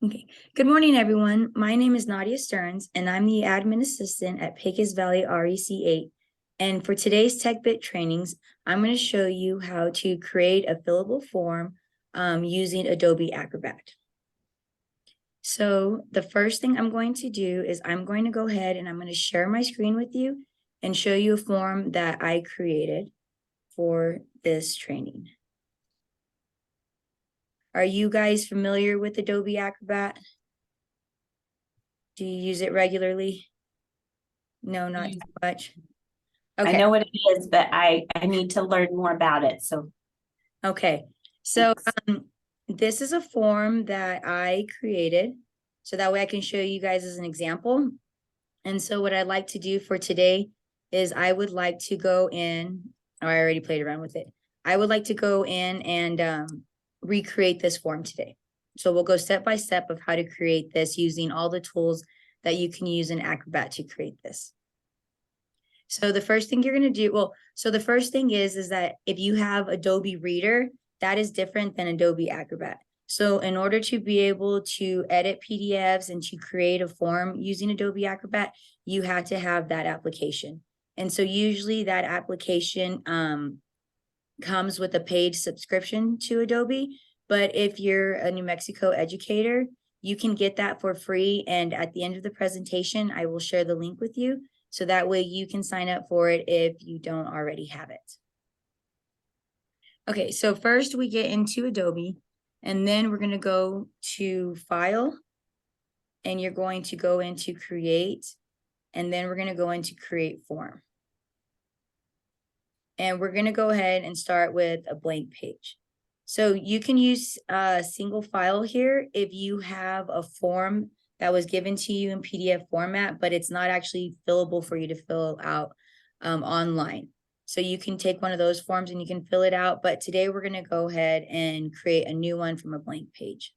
Okay. Good morning, everyone. My name is Nadia Stearns, and I'm the admin assistant at Pecos Valley REC8. And for today's TechBit trainings, I'm going to show you how to create a fillable form using Adobe Acrobat. So the first thing I'm going to do is I'm going to go ahead and I'm going to share my screen with you and show you a form that I created for this training. Are you guys familiar with Adobe Acrobat? Do you use it regularly? No, not too much. I know what it is, but I need to learn more about it. So, Okay. So this is a form that I created, so that way I can show you guys as an example. And so what I'd like to do for today is I would like to go in, oh, I already played around with it. I would like to go in and recreate this form today. So we'll go step by step of how to create this using all the tools that you can use in Acrobat to create this. So the first thing you're going to do, so the first thing is that if you have Adobe Reader, that is different than Adobe Acrobat. So in order to be able to edit PDFs and to create a form using Adobe Acrobat, you have to have that application. And so usually that application comes with a paid subscription to Adobe. But if you're a New Mexico educator, you can get that for free. And at the end of the presentation, I will share the link with you. So that way you can sign up for it if you don't already have it. Okay, so first we get into Adobe, and then we're going to go to File, and you're going to go into Create, and then we're going to go into Create Form. And we're going to go ahead and start with a blank page. So you can use a single file here if you have a form that was given to you in PDF format, but it's not actually fillable for you to fill out online. So you can take one of those forms and you can fill it out. But today we're going to go ahead and create a new one from a blank page.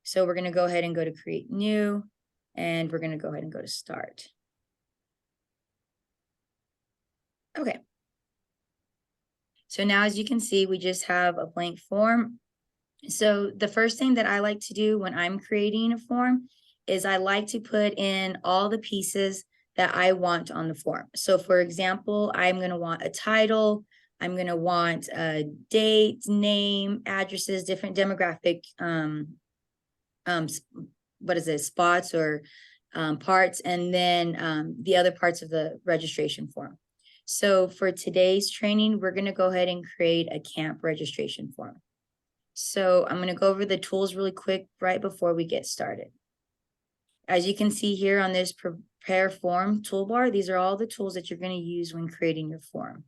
So we're going to go ahead and go to Create New, and we're going to go ahead and go to Start. Okay. So now, as you can see, we just have a blank form. So the first thing that I like to do when I'm creating a form is I like to put in all the pieces that I want on the form. So for example, I'm going to want a title. I'm going to want a date, name, addresses, different demographic, spots or parts, and then the other parts of the registration form. So for today's training, we're going to go ahead and create a camp registration form. So I'm going to go over the tools really quick right before we get started. As you can see here on this Prepare Form toolbar, these are all the tools that you're going to use when creating your form.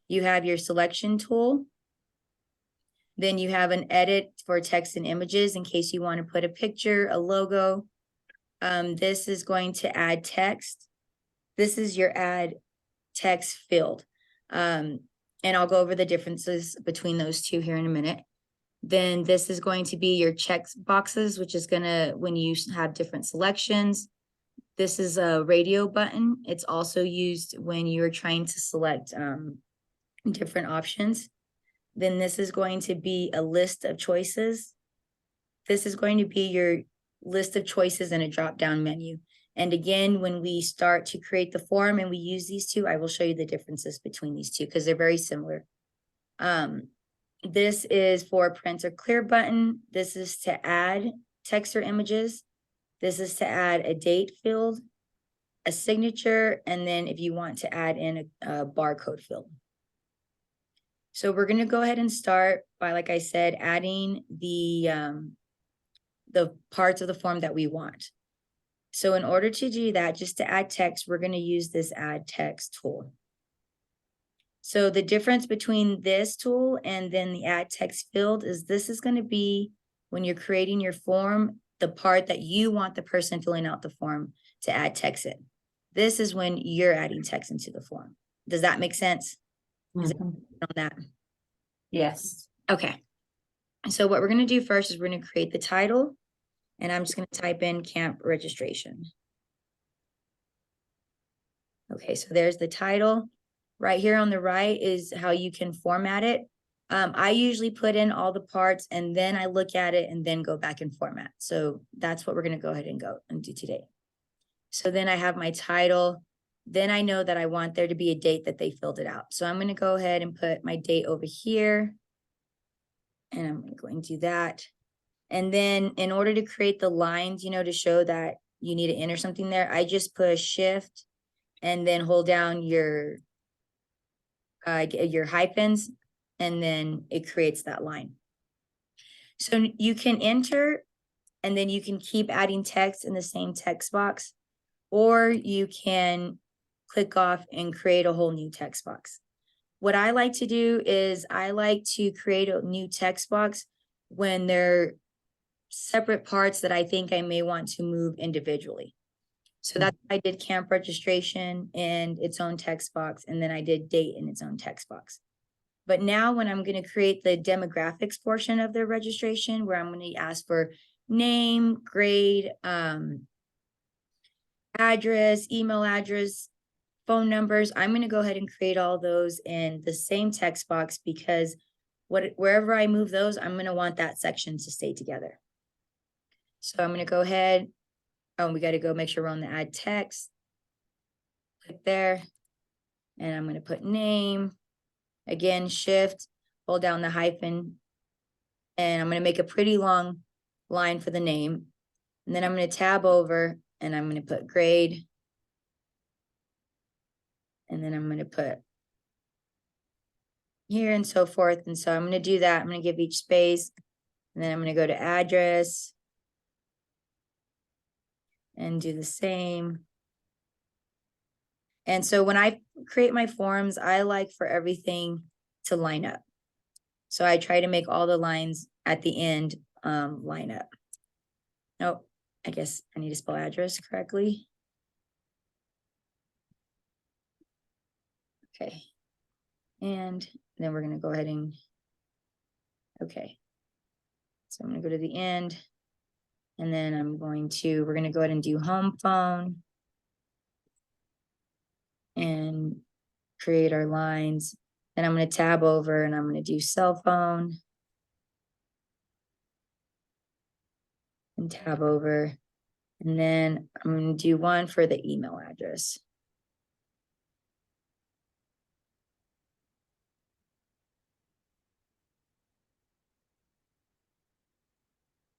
You have your selection tool. Then you have an edit for text and images in case you want to put a picture, a logo. This is going to add text. This is your add text field. And I'll go over the differences between those two here in a minute. Then this is going to be your check boxes, which is going to, when you have different selections. This is a radio button. It's also used when you're trying to select different options. Then this is going to be a list of choices. This is going to be your list of choices in a drop-down menu. And again, when we start to create the form and we use these two, I will show you the differences between these two because they're very similar. This is for print or clear button. This is to add text or images. This is to add a date field, a signature, and then if you want to add in a barcode field. So we're going to go ahead and start by, like I said, adding the parts of the form that we want. So in order to do that, just to add text, we're going to use this Add Text tool. So the difference between this tool and then the Add Text field is this is going to be, when you're creating your form, the part that you want the person filling out the form to add text in. This is when you're adding text into the form. Does that make sense? Is it on that? Yes. Okay. So what we're going to do first is we're going to create the title, and I'm just going to type in camp registration. Okay, so there's the title. Right here on the right is how you can format it. I usually put in all the parts and then I look at it and then go back and format. So that's what we're going to go ahead and go and do today. So then I have my title. Then I know that I want there to be a date that they filled it out. So I'm going to go ahead and put my date over here. And I'm going to do that. And then in order to create the lines, to show that you need to enter something there, I just push shift and then hold down your hyphens, and then it creates that line. So you can enter and then you can keep adding text in the same text box, or you can click off and create a whole new text box. What I like to do is I like to create a new text box when they're separate parts that I think I may want to move individually. So that's why I did camp registration in its own text box, and then I did date in its own text box. But now when I'm going to create the demographics portion of their registration, where I'm going to ask for name, grade, address, email address, phone numbers, I'm going to go ahead and create all those in the same text box, because wherever I move those, I'm going to want that section to stay together. So I'm going to go ahead. Oh, we got to go make sure we're on the add text. Click there. And I'm going to put name. Again, shift, hold down the hyphen. And I'm going to make a pretty long line for the name. And then I'm going to tab over and I'm going to put grade. And then I'm going to put here and so forth. And so I'm going to do that. I'm going to give each space. And then I'm going to go to address. And do the same. And so when I create my forms, I like for everything to line up. So I try to make all the lines at the end line up. Nope, I guess I need to spell address correctly. Okay. And then we're going to go ahead and, okay. So I'm going to go to the end. And then we're going to go ahead and do home phone. And create our lines. Then I'm going to tab over and I'm going to do cell phone. And tab over. And then I'm going to do one for the email address.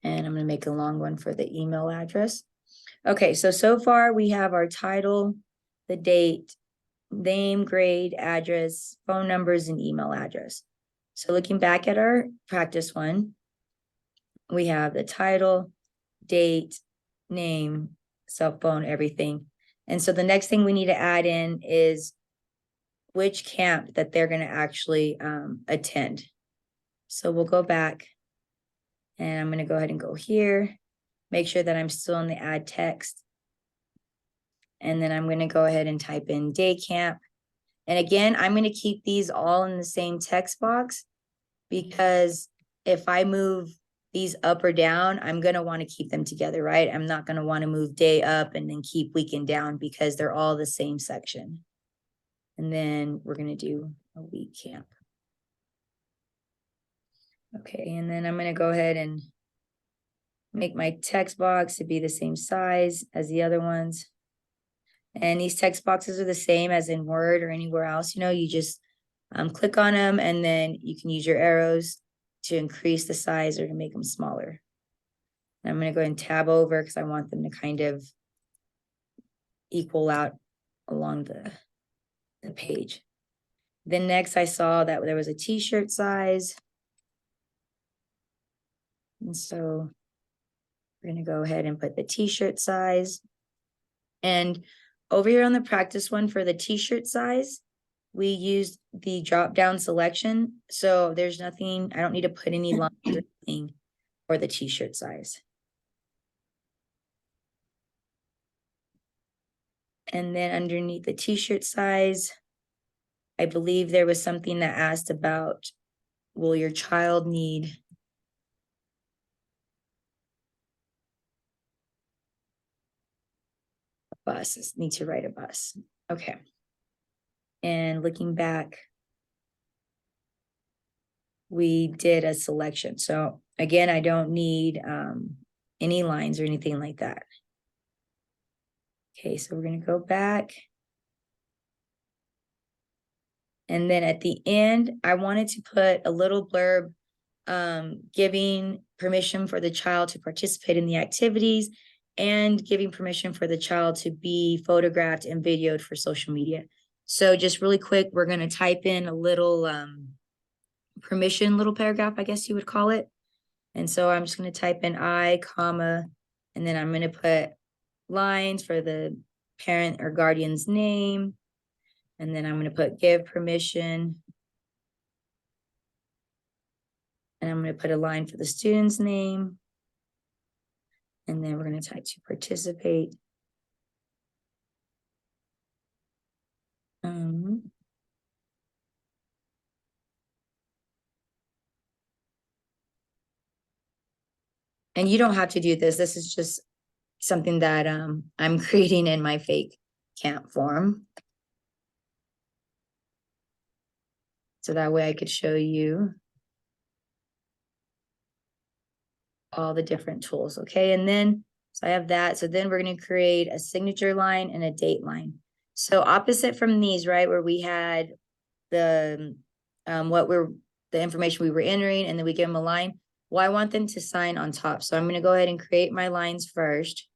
And I'm going to make a long one for the email address. Okay, so far we have our title, the date, name, grade, address, phone numbers, and email address. So looking back at our practice one, we have the title, date, name, cell phone, everything. And so the next thing we need to add in is which camp that they're going to actually attend. So we'll go back and I'm going to go ahead and go here, make sure that I'm still in the add text. And then I'm going to go ahead and type in day camp. And again, I'm going to keep these all in the same text box, because if I move these up or down, I'm going to want to keep them together, right? I'm not going to want to move day up and then keep weekend down, because they're all the same section. And then we're going to do a week camp. Okay, and then I'm going to go ahead and make my text box to be the same size as the other ones. And these text boxes are the same as in Word or anywhere else. You just click on them and then you can use your arrows to increase the size or to make them smaller. And I'm going to go ahead and tab over because I want them to kind of equal out along the page. Then next I saw that there was a t-shirt size. And so we're going to go ahead and put the t-shirt size. And over here on the practice one for the t-shirt size, we used the drop down selection. So there's nothing, I don't need to put any lines or anything for the t-shirt size. And then underneath the t-shirt size, I believe there was something that asked about, will your child need a bus? Need to ride a bus. Okay. And looking back, we did a selection. So again, I don't need any lines or anything like that. Okay, so we're going to go back. And then at the end, I wanted to put a little blurb giving permission for the child to participate in the activities and giving permission for the child to be photographed and videoed for social media. So just really quick, we're going to type in a little permission, little paragraph, I guess you would call it. And so I'm just going to type in I, comma, and then I'm going to put lines for the parent or guardian's name. And then I'm going to put give permission. And I'm going to put a line for the student's name. And then we're going to type to participate. And you don't have to do this. This is just something that I'm creating in my fake camp form. So that way I could show you all the different tools. Okay. And then, so I have that. So then we're going to create a signature line and a date line. So opposite from these, right, where we had the, the information we were entering, and then we give them a line. Well, I want them to sign on top. So I'm going to go ahead and create my lines first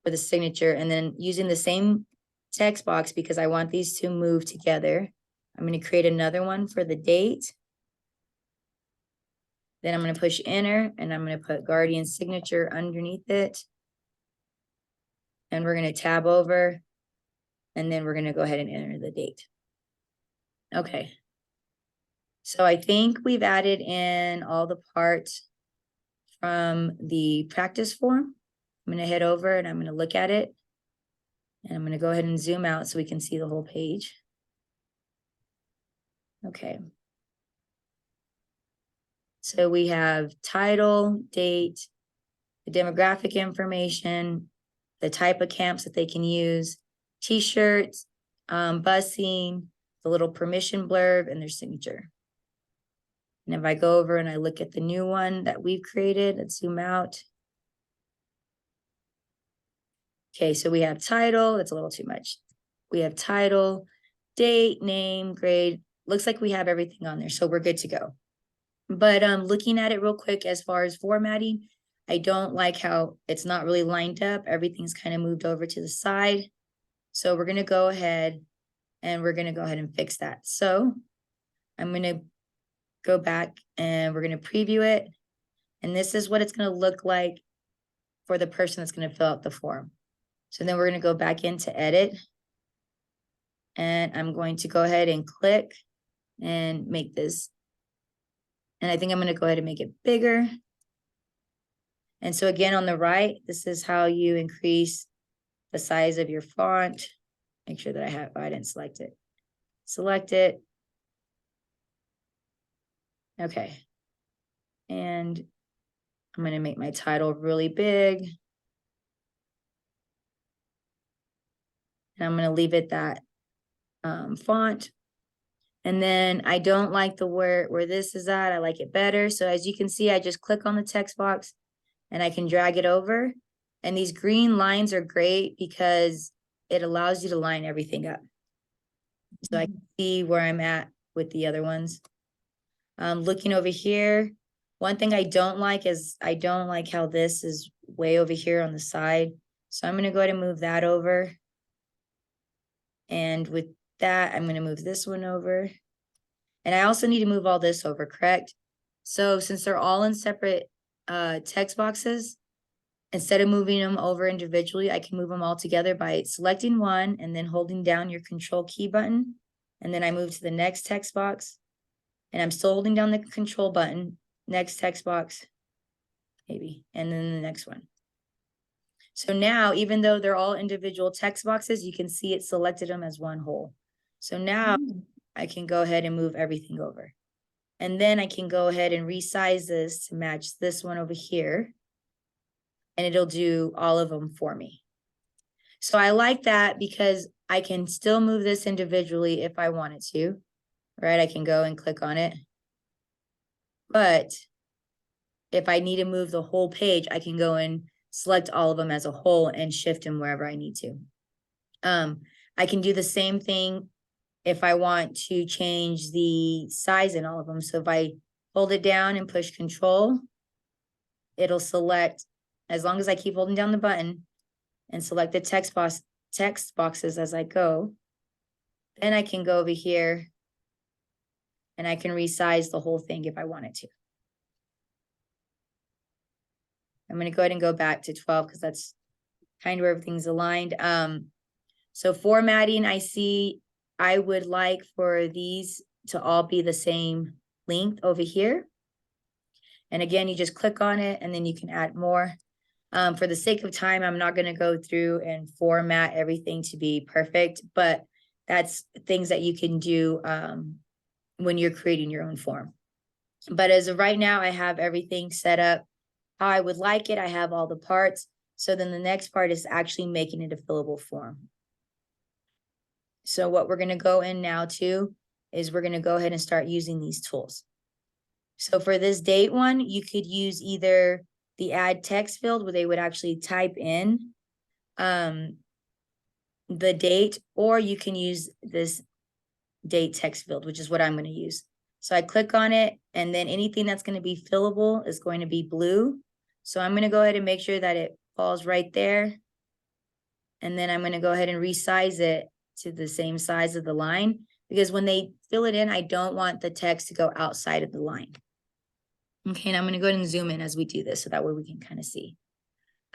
for the signature, and then using the same text box, because I want these to move together, I'm going to create another one for the date. Then I'm going to push enter, and I'm going to put guardian signature underneath it. And we're going to tab over, and then we're going to go ahead and enter the date. Okay. So I think we've added in all the parts from the practice form. I'm going to head over and I'm going to look at it. And I'm going to go ahead and zoom out so we can see the whole page. Okay. So we have title, date, the demographic information, the type of camps that they can use, t-shirts, busing, the little permission blurb, and their signature. And if I go over and I look at the new one that we've created, let's zoom out. Okay, so we have title, it's a little too much. We have title, date, name, grade. Looks like we have everything on there, so we're good to go. But looking at it real quick, as far as formatting, I don't like how it's not really lined up. Everything's kind of moved over to the side. So we're going to go ahead and fix that. So I'm going to go back and we're going to preview it. And this is what it's going to look like for the person that's going to fill out the form. So then we're going to go back into edit. And I'm going to go ahead and click and make this. And I think I'm going to go ahead and make it bigger. And so again, on the right, this is how you increase the size of your font. Make sure that I didn't select it. Select it. Okay. And I'm going to make my title really big. And I'm going to leave it that font. And then I don't like the where this is at. I like it better. So as you can see, I just click on the text box and I can drag it over. And these green lines are great because it allows you to line everything up. So I can see where I'm at with the other ones. Looking over here, one thing I don't like is I don't like how this is way over here on the side. So I'm going to go ahead and move that over. And with that, I'm going to move this one over. And I also need to move all this over, correct? So since they're all in separate text boxes, instead of moving them over individually, I can move them all together by selecting one and then holding down your control key button. And then I move to the next text box. And I'm still holding down the control button, next text box, maybe, and then the next one. So now, even though they're all individual text boxes, you can see it selected them as one whole. So now I can go ahead and move everything over. And then I can go ahead and resize this to match this one over here. And it'll do all of them for me. So I like that because I can still move this individually if I wanted to. right? I can go and click on it. But if I need to move the whole page, I can go and select all of them as a whole and shift them wherever I need to. I can do the same thing if I want to change the size in all of them. So if I hold it down and push Control, it'll select, as long as I keep holding down the button and select the text boxes as I go. Then I can go over here and I can resize the whole thing if I wanted to. I'm going to go ahead and go back to 12 because that's kind of where everything's aligned. So formatting, I see I would like for these to all be the same length over here. And again, you just click on it and then you can add more. For the sake of time, I'm not going to go through and format everything to be perfect, but that's things that you can do when you're creating your own form. But as of right now, I have everything set up how I would like it. I have all the parts. So then the next part is actually making it a fillable form. So what we're going to go in now to is we're going to go ahead and start using these tools. So for this date one, you could use either the add text field where they would actually type in the date, or you can use this date text field, which is what I'm going to use. So I click on it, and then anything that's going to be fillable is going to be blue. So I'm going to go ahead and make sure that it falls right there. And then I'm going to go ahead and resize it to the same size of the line, because when they fill it in, I don't want the text to go outside of the line. Okay, and I'm going to go ahead and zoom in as we do this so that way we can kind of see.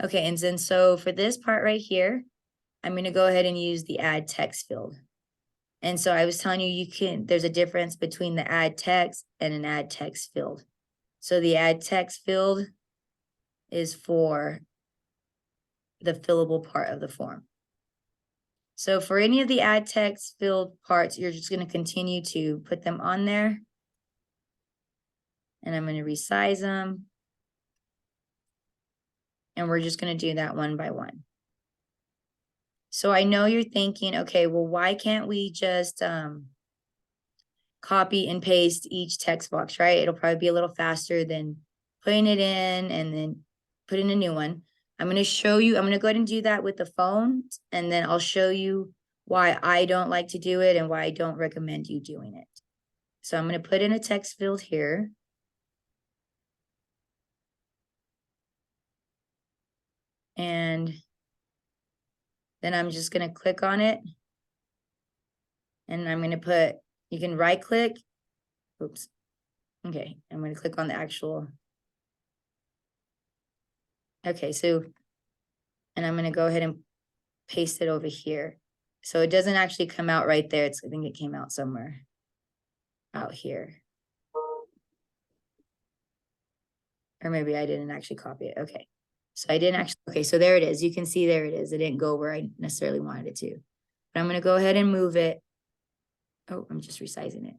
Okay, and then so for this part right here, I'm going to go ahead and use the add text field. And so I was telling you, there's a difference between the add text and an add text field. So the add text field is for the fillable part of the form. So for any of the add text field parts, you're just going to continue to put them on there. And I'm going to resize them. And we're just going to do that one by one. So I know you're thinking, okay, well, why can't we just copy and paste each text box, right? It'll probably be a little faster than putting it in and then put in a new one. I'm going to show you, I'm going to go ahead and do that with the phone, and then I'll show you why I don't like to do it and why I don't recommend you doing it. So I'm going to put in a text field here. And then I'm just going to click on it. And I'm going to put, you can right click. Oops. Okay, I'm going to click on the actual. Okay, so, and I'm going to go ahead and paste it over here. So it doesn't actually come out right there. I think it came out somewhere out here. Or maybe I didn't actually copy it. Okay. So I didn't actually, okay, so there it is. You can see there it is. It didn't go where I necessarily wanted it to. But I'm going to go ahead and move it. Oh, I'm just resizing it.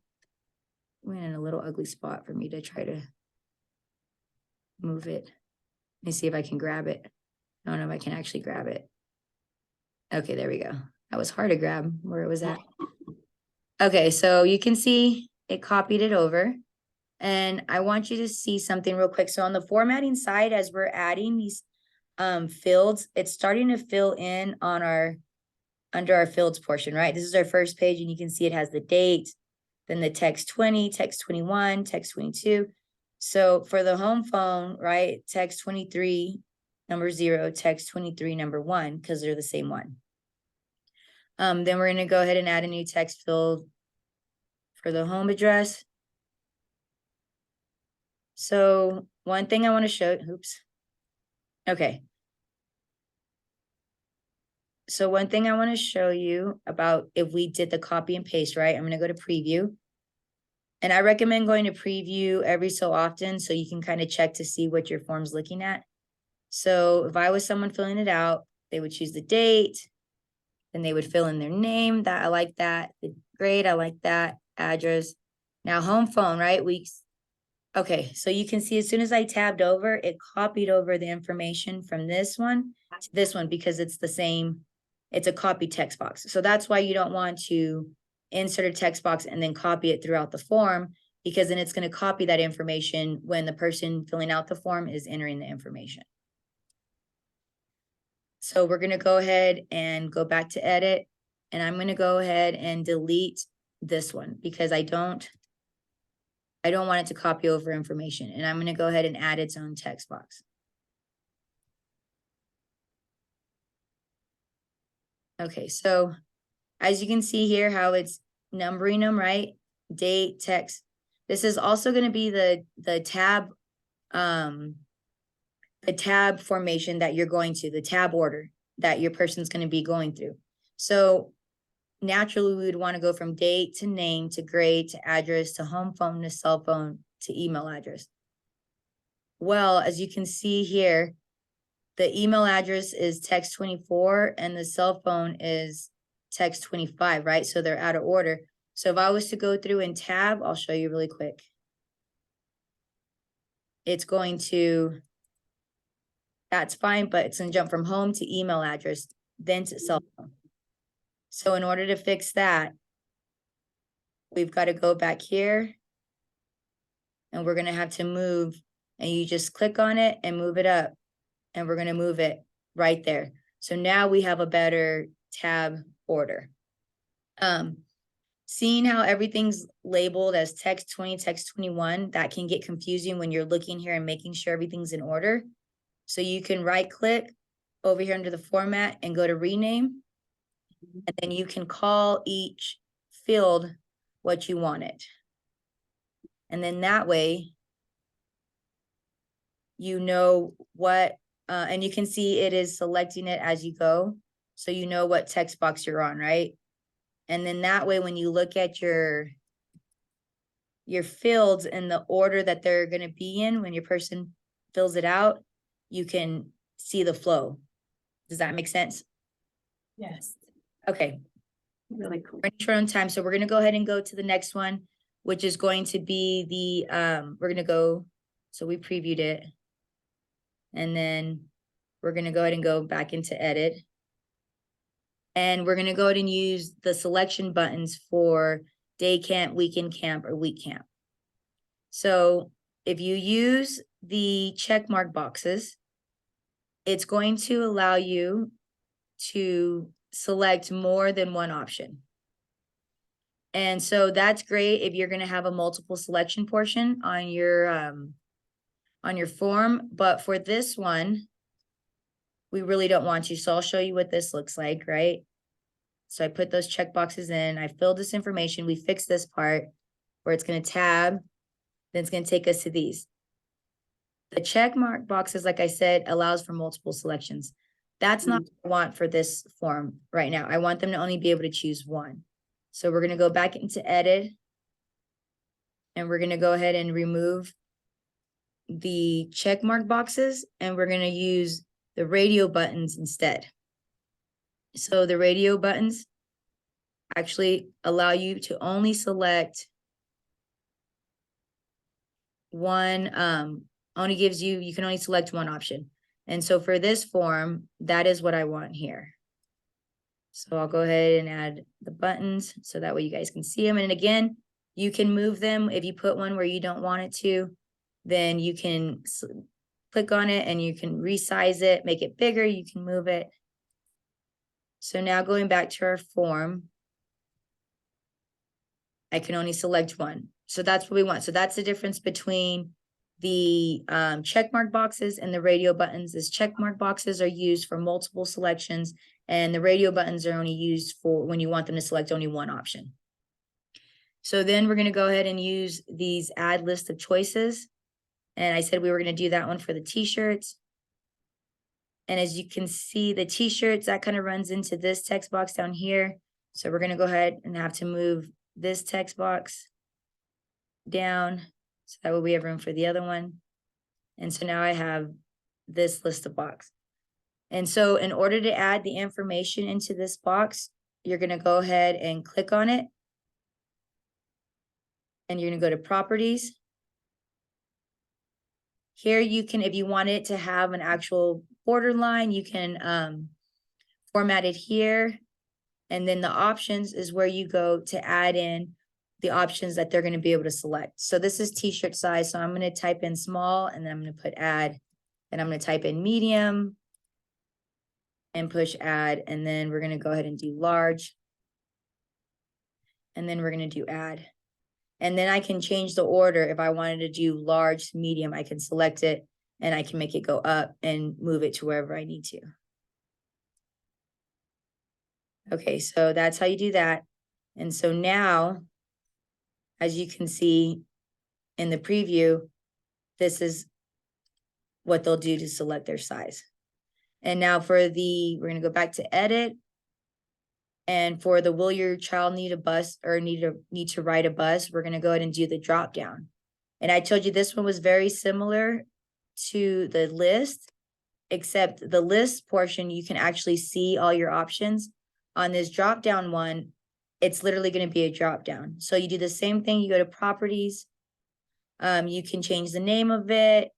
Went in a little ugly spot for me to try to move it. Let me see if I can grab it. I don't know if I can actually grab it. Okay, there we go. That was hard to grab where it was at. Okay, so you can see it copied it over. And I want you to see something real quick. So on the formatting side, as we're adding these fields, it's starting to fill in on under our fields portion, right? This is our first page, and you can see it has the date, then the text 20, text 21, text 22. So for the home phone, right, text 23, number 0, text 23, number 1, because they're the same one. Then we're going to go ahead and add a new text field for the home address. So one thing I want to show, oops. Okay. So one thing I want to show you about if we did the copy and paste, right? I'm going to go to preview. And I recommend going to preview every so often so you can kind of check to see what your form's looking at. So if I was someone filling it out, they would choose the date, then they would fill in their name. That I like that. The grade, I like that. Address. Now home phone, right? Okay, so you can see as soon as I tabbed over, it copied over the information from this one to this one because it's the same, it's a copy text box. So that's why you don't want to insert a text box and then copy it throughout the form, because then it's going to copy that information when the person filling out the form is entering the information. So we're going to go ahead and go back to edit, and I'm going to go ahead and delete this one because I don't want it to copy over information, and I'm going to go ahead and add its own text box. Okay, so as you can see here, how it's numbering them, right? Date, text. This is also going to be the tab formation that you're going to, the tab order that your person's going to be going through. So naturally, we would want to go from date to name to grade to address to home phone to cell phone to email address. Well, as you can see here, the email address is text 24 and the cell phone is text 25, right? So they're out of order. So if I was to go through and tab, I'll show you really quick. It's going to, that's fine, but it's going to jump from home to email address, then to cell phone. So in order to fix that, we've got to go back here and we're going to have to move, and you just click on it and move it up, and we're going to move it right there. So now we have a better tab order. Seeing how everything's labeled as text 20, text 21, that can get confusing when you're looking here and making sure everything's in order. So you can right click over here under the format and go to rename. And then you can call each field what you want it. And then that way, you know what, and you can see it is selecting it as you go. So you know what text box you're on, right? And then that way, when you look at your fields in the order that they're going to be in, when your person fills it out, you can see the flow. Does that make sense? Yes. Okay. Really cool. We're short on time, so we're going to go ahead and go to the next one, which is going to be the, we're going to go, so we previewed it. And then we're going to go ahead and go back into edit. And we're going to go ahead and use the selection buttons for day camp, weekend camp, or week camp. So if you use the check mark boxes, it's going to allow you to select more than one option. And so that's great if you're going to have a multiple selection portion on your form. But for this one, we really don't want to. So I'll show you what this looks like, right? So I put those check boxes in, I filled this information, we fixed this part where it's going to tab, then it's going to take us to these. The check mark boxes, like I said, allows for multiple selections. That's not what I want for this form right now. I want them to only be able to choose one. So we're going to go back into edit, and we're going to go ahead and remove the check mark boxes, and we're going to use the radio buttons instead. So the radio buttons actually allow you to only select one, only gives you, you can only select one option. And so for this form, that is what I want here. So I'll go ahead and add the buttons so that way you guys can see them. And again, you can move them. If you put one where you don't want it to, then you can click on it and you can resize it, make it bigger, you can move it. So now going back to our form, I can only select one. So that's what we want. So that's the difference between the check mark boxes and the radio buttons. Is check mark boxes are used for multiple selections, and the radio buttons are only used for when you want them to select only one option. So then we're going to go ahead and use these add list of choices. And I said we were going to do that one for the t-shirts. And as you can see, the t-shirts, that kind of runs into this text box down here. So we're going to go ahead and have to move this text box down. So that way we have room for the other one. And so now I have this list of box. And so in order to add the information into this box, you're going to go ahead and click on it. And you're going to go to properties. Here you can, if you want it to have an actual borderline, you can format it here. And then the options is where you go to add in the options that they're going to be able to select. So this is t-shirt size. So I'm going to type in small, and then I'm going to put add, and I'm going to type in medium and push add. And then we're going to go ahead and do large. And then we're going to do add. And then I can change the order. If I wanted to do large to medium, I can select it and I can make it go up and move it to wherever I need to. Okay, so that's how you do that. And so now, as you can see in the preview, this is what they'll do to select their size. And now we're going to go back to edit. And for the will your child need a bus or need to ride a bus, we're going to go ahead and do the drop down. And I told you this one was very similar to the list, except the list portion, you can actually see all your options. On this drop down one, it's literally going to be a drop down. So you do the same thing. You go to properties. You can change the name of it.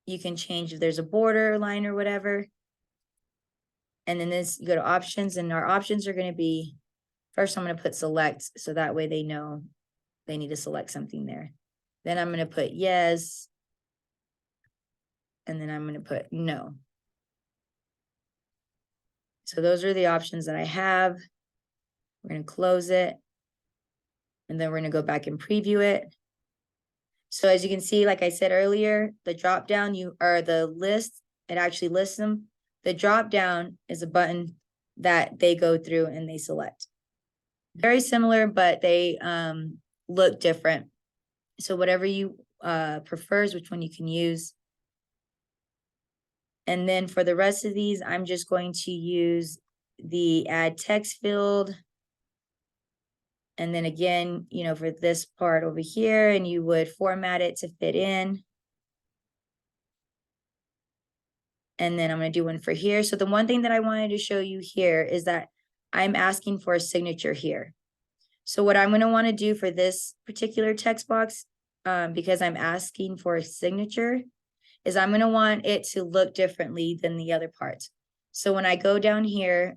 You can change if there's a border line or whatever. And then this, you go to options, and our options are going to be, first I'm going to put select, so that way they know they need to select something there. Then I'm going to put yes. And then I'm going to put no. So those are the options that I have. We're going to close it. And then we're going to go back and preview it. So as you can see, like I said earlier, the drop down, the list, it actually lists them. The drop down is a button that they go through and they select. Very similar, but they look different. So whatever you prefers, which one you can use. And then for the rest of these, I'm just going to use the add text field. And then again, for this part over here, and you would format it to fit in. And then I'm going to do one for here. So the one thing that I wanted to show you here is that I'm asking for a signature here. So what I'm going to want to do for this particular text box, because I'm asking for a signature, is I'm going to want it to look differently than the other parts. So when I go down here,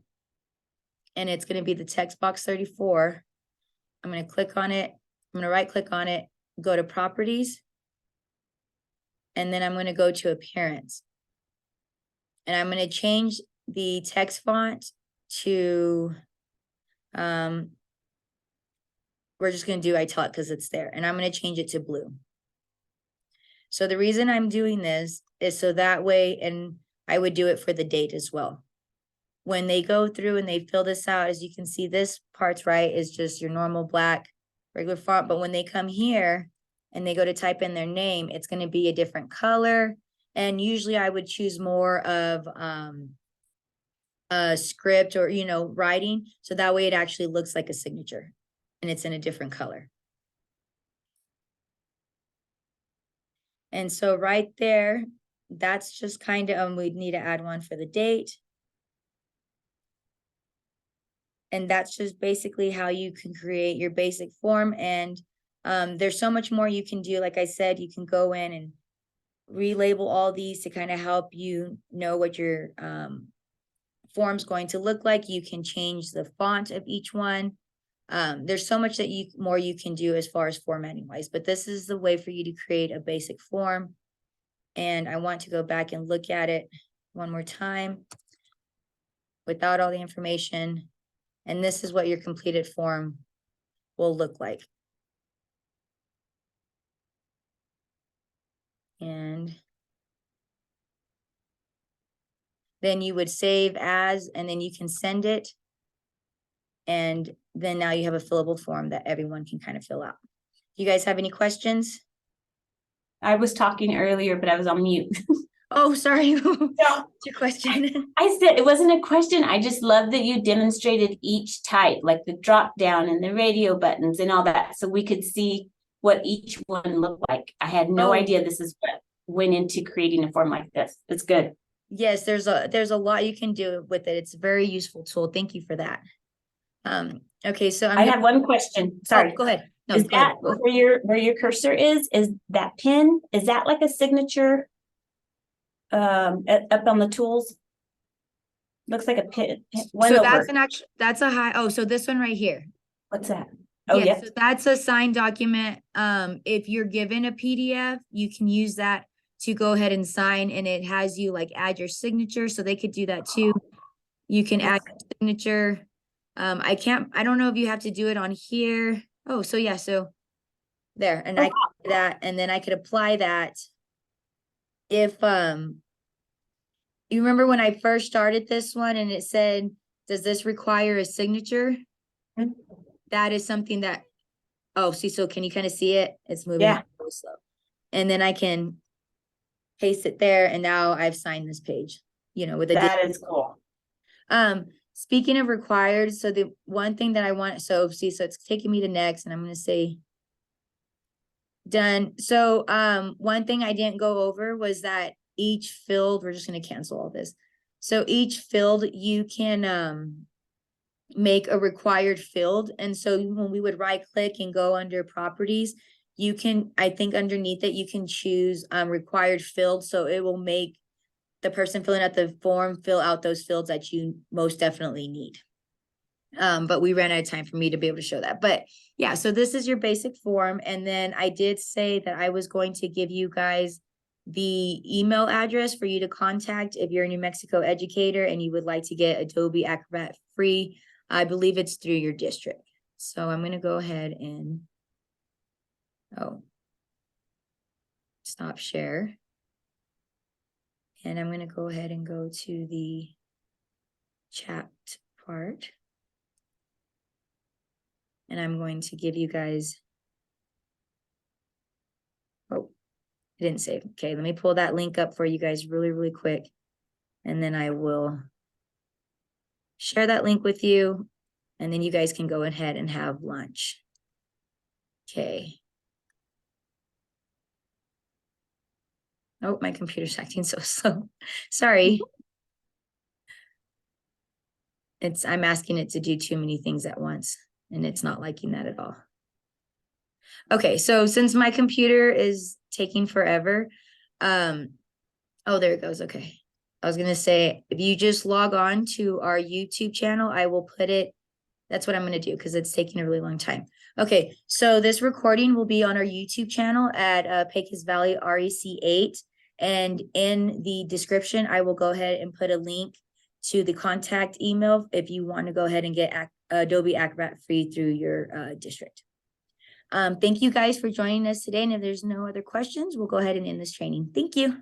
and it's going to be the text box 34, I'm going to click on it. I'm going to right click on it, go to properties, and then I'm going to go to appearance. And I'm going to change the text font to, we're just going to do italic because it's there. And I'm going to change it to blue. So the reason I'm doing this is so that way, and I would do it for the date as well. When they go through and they fill this out, as you can see, this part's right is just your normal black regular font. But when they come here and they go to type in their name, it's going to be a different color. And usually I would choose more of a script or, writing. So that way it actually looks like a signature and it's in a different color. And so right there, that's just kind of, we'd need to add one for the date. And that's just basically how you can create your basic form. And there's so much more you can do. Like I said, you can go in and relabel all these to kind of help you know what your form's going to look like. You can change the font of each one. There's so much that more you can do as far as formatting wise, but this is the way for you to create a basic form. And I want to go back and look at it one more time without all the information. And this is what your completed form will look like. And then you would save as, and then you can send it. And then now you have a fillable form that everyone can kind of fill out. Do you guys have any questions? I was talking earlier, but I was on mute. Oh, sorry. No. What's your question? I said it wasn't a question. I just love that you demonstrated each type, like the drop down and the radio buttons and all that, so we could see what each one looked like. I had no idea this is what went into creating a form like this. It's good. Yes, there's a lot you can do with it. It's a very useful tool. Thank you for that. Okay, so I have one question. Sorry. Oh, go ahead. No, is go ahead. that where your cursor is that pin? Is that like a signature up on the tools? Looks like a pit, one So over. that's an actual, that's a high, oh, so this one right here. What's that? Oh, Yeah, yeah. so that's a signed document. If you're given a PDF, you can use that to go ahead and sign, and it has you like add your signature, so they could do that too. You can add your signature. I don't know if you have to do it on here. Oh, so yeah, so there, and I can do that, and then I could apply that. If, you remember when I first started this one and it said, does this require a signature? Mhm. That is something that, oh, see, so can you kind of see it? It's moving Yeah. really slow. And then I can paste it there, and now I've signed this page, with a That is cool. speaking of required, so the one thing that I want, so see, so it's taking me to next, and I'm gonna say done. So one thing I didn't go over was that each field, we're just gonna cancel all this. So each field you can make a required field. And so when we would right click and go under properties, you can, I think underneath it, you can choose required field. So it will make the person filling out the form fill out those fields that you most definitely need. But we ran out of time for me to be able to show that. But yeah, so this is your basic form. And then I did say that I was going to give you guys the email address for you to contact if you're a New Mexico educator and you would like to get Adobe Acrobat free. I believe it's through your district. So I'm going to go ahead and, stop share. And I'm going to go ahead and go to the chat part. And I'm going to give you guys, oh, I didn't save. Okay, let me pull that link up for you guys really, really quick. And then I will share that link with you. And then you guys can go ahead and have lunch. Okay. Oh, my computer's acting so slow. Sorry. I'm asking it to do too many things at once, and it's not liking that at all. Okay, so since my computer is taking forever, oh, there it goes. Okay. I was gonna say, if you just log on to our YouTube channel, I will put it, that's what I'm gonna do because it's taking a really long time. Okay, so this recording will be on our YouTube channel at Pecos Valley REC8. And in the description, I will go ahead and put a link to the contact email if you want to go ahead and get Adobe Acrobat free through your district. Thank you guys for joining us today. And if there's no other questions, we'll go ahead and end this training. Thank you.